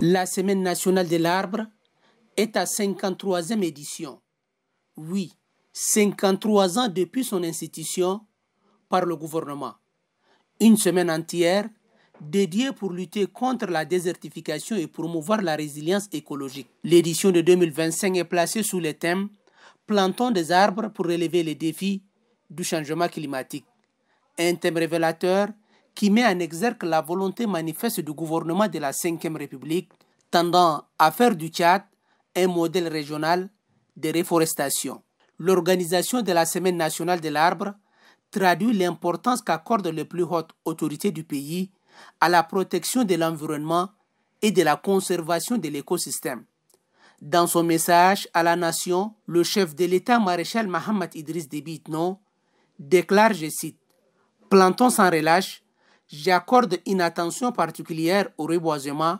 La Semaine nationale de l'arbre est à 53e édition. Oui, 53 ans depuis son institution par le gouvernement. Une semaine entière dédiée pour lutter contre la désertification et promouvoir la résilience écologique. L'édition de 2025 est placée sous le thème « Plantons des arbres pour relever les défis du changement climatique ». Un thème révélateur qui met en exergue la volonté manifeste du gouvernement de la Ve République tendant à faire du Tchad un modèle régional de réforestation. L'organisation de la Semaine nationale de l'arbre traduit l'importance qu'accorde les plus hautes autorités du pays à la protection de l'environnement et de la conservation de l'écosystème. Dans son message à la nation, le chef de l'État maréchal Mohamed Idriss Déby Itno déclare, je cite, « Plantons sans relâche, j'accorde une attention particulière au reboisement,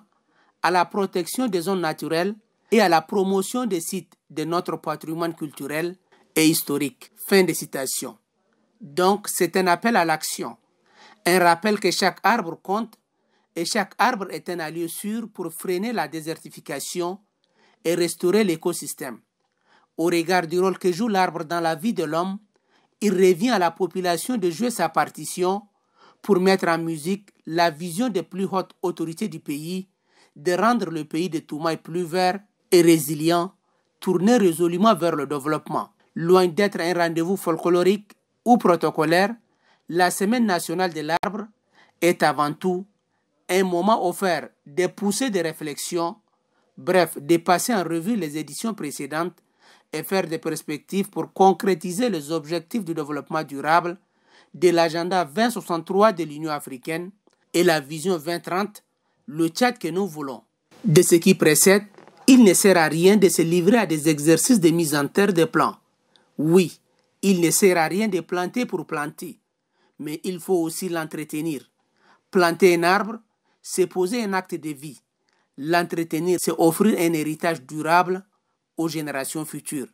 à la protection des zones naturelles et à la promotion des sites de notre patrimoine culturel et historique. » Fin de citation. Donc, c'est un appel à l'action, un rappel que chaque arbre compte et chaque arbre est un allié sûr pour freiner la désertification et restaurer l'écosystème. Au regard du rôle que joue l'arbre dans la vie de l'homme, il revient à la population de jouer sa partition pour mettre en musique la vision des plus hautes autorités du pays de rendre le pays de Toumaï plus vert et résilient, tourné résolument vers le développement. Loin d'être un rendez-vous folklorique ou protocolaire, la Semaine nationale de l'arbre est avant tout un moment offert de pousser des réflexions, bref, de passer en revue les éditions précédentes et faire des perspectives pour concrétiser les objectifs du développement durable de l'agenda 2063 de l'Union africaine et la vision 2030, le Tchad que nous voulons. De ce qui précède, il ne sert à rien de se livrer à des exercices de mise en terre de plants. Oui, il ne sert à rien de planter pour planter, mais il faut aussi l'entretenir. Planter un arbre, c'est poser un acte de vie. L'entretenir, c'est offrir un héritage durable aux générations futures.